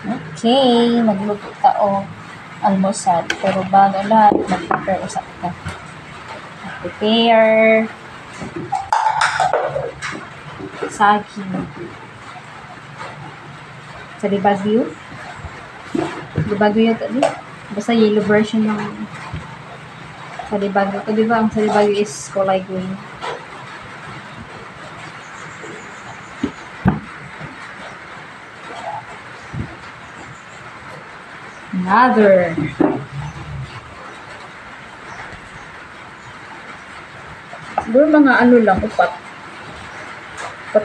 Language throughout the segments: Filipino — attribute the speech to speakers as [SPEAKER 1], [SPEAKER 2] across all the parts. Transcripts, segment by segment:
[SPEAKER 1] Okay, magluto ka o almusal. Pero bago lahat, mag-prepare usap ka. Prepare saging. Sa Libagyo. Libagyo yun ito. Basta yellow version ng sa Libagyo. Ito diba? Ang sa Libagyo is kulay green. Another. Siguro mga ano lang, upat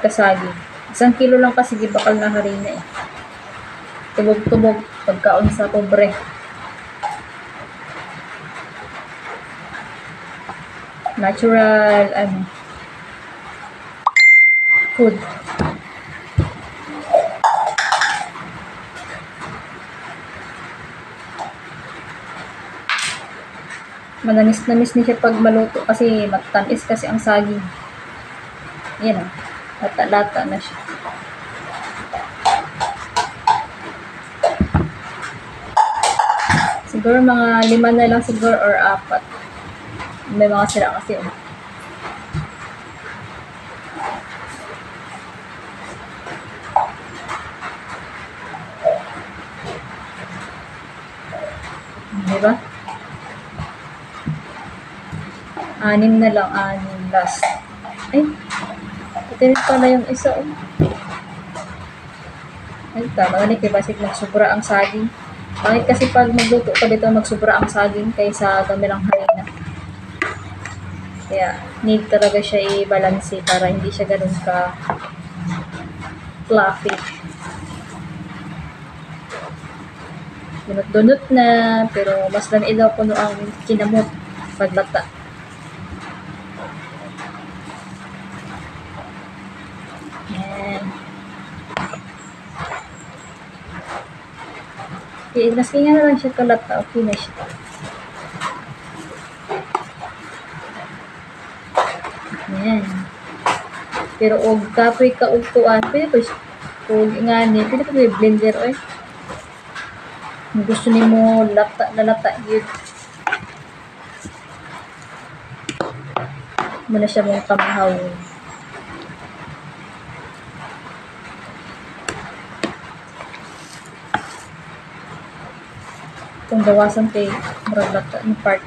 [SPEAKER 1] kasaging. 1 kilo lang kasi di bakal na harina eh. Tubog-tubog pagkaon sa pobre. Natural food. Manamis-namis niya siya pag maluto kasi matamis kasi ang saging. Yan o. Lata-lata na siya. Siguro mga 5 na lang siguro or 4. May mga sira kasi o. Diba? 6 na lang, 6 last. Ay, ito rin pala yung isa. Ay, tama na kaya basig nagsubra ang saging. Bakit kasi pag magluto ka dito magsubra ang saging kaysa dami ng harina. Kaya, need talaga siya i-balance para hindi siya ganun ka fluffy. Dunot-dunot na, pero mas dami daw puno ang kinamot paglata. Yan. Okay, maski nga na lang siya kalata, okay na siya. Yan. Pero og kapoy ka og tuan, pwede ko nga ni, pwede ko blender oy. Kung gusto nimo lata yun. Muna siya mong kamahaw. Itong bawasan kay murag lata ng part.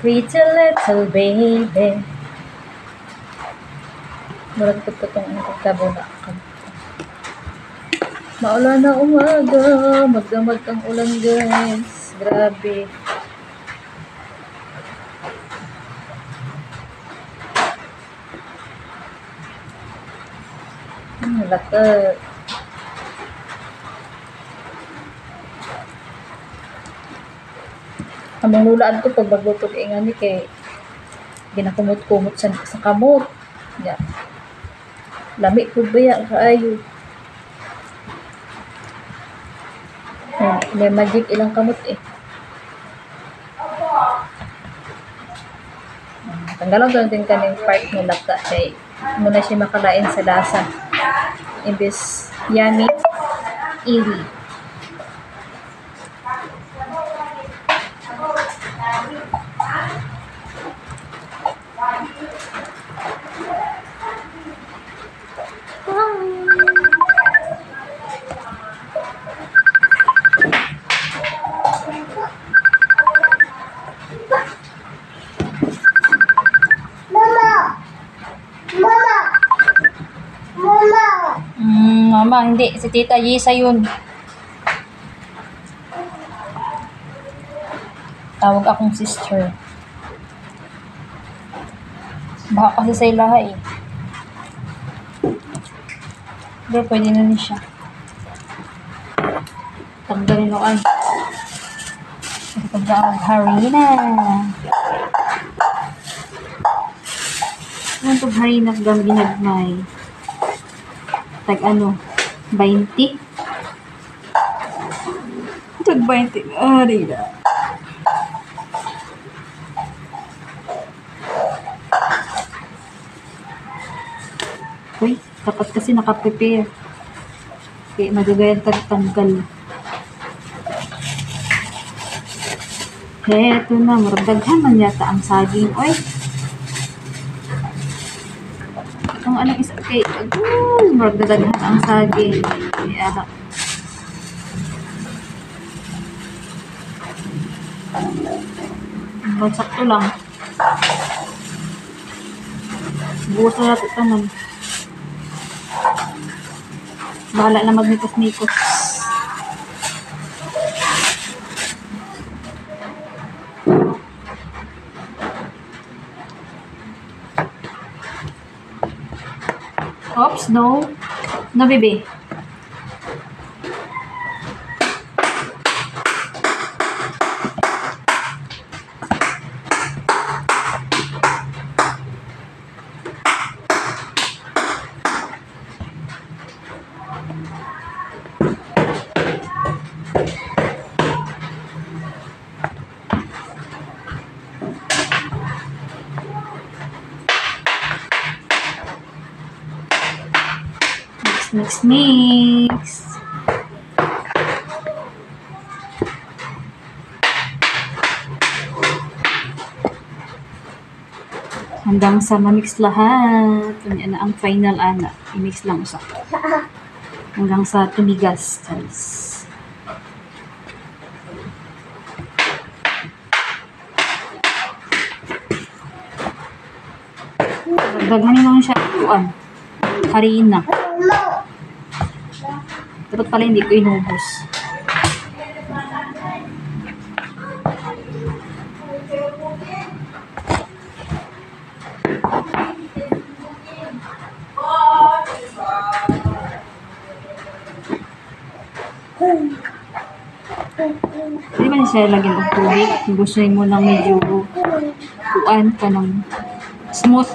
[SPEAKER 1] Pretty little baby. Murag po itong pagkabuna. Maulan na umaga. Magdamag ang ulan guys. Grabe. Lata. Amang lulaan ko pag magluto kay nga ni kay ginakumot-kumot sa kamot. Yeah. Lami po ba yan? Kaayo. May magic ilang kamot eh. Tanggalan ko din kaning part ng lata kay muna siya makalain sa lasa. Imbis yummy, iwi. Mama, hindi. Si Tita Yisa yun. Tawag akong sister. Baka kasi sa ilaha eh. Pero pwede na niya siya. Tanggalin ako ay. Tanggalin ang harina. Ano itong harina kang ginagmay? Tag ano? 20? Tag 20. Harina. Uy, dapat kasi nakaprepare. Kaya magagayan tagtanggal. Eto na, maragdaghan man yata ang saging. Uy, ang anong isa kay maragdaghan ang saging. Kaya, sakto lang. Bukas na natin ito man. Bahala na magnikos-nikos. Oops, no. No, baby. Mix. Hanggang sa ma-mix lahat. Kanya na ang final ana. I-mix lang usa. Hanggang sa tumigas, guys. Daghanin lang siya tuan. Harina. Dapat pala hindi ko inubos. Hindi ba siya lagyan ng tubig? Kung gusto mo ng medyo tuan ka ng smooth.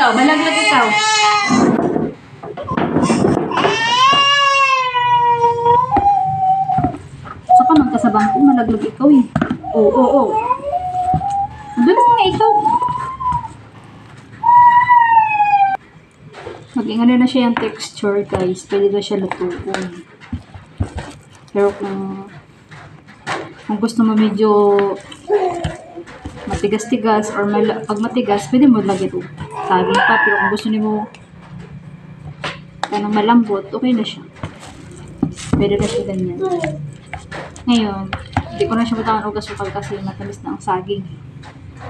[SPEAKER 1] Malaglag ikaw. Saka man ka sa bangko, malaglag ikaw eh. Oo. Madulas nga ikaw. Mag-ingano na siya yung texture, guys. Pwede na siya lutuin. Pero kung Kung gusto mo medyo matigas-tigas or pag matigas, pwede mo lagyan ito saging pa. Pero kung gusto mo kanang malambot, okay na siya. Pwede na siya ganyan. Ngayon, hindi ko na siya matawan og asukal kasi matamis na ang saging.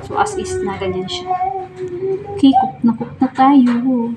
[SPEAKER 1] So, as is na ganyan siya. Okay, cook na tayo.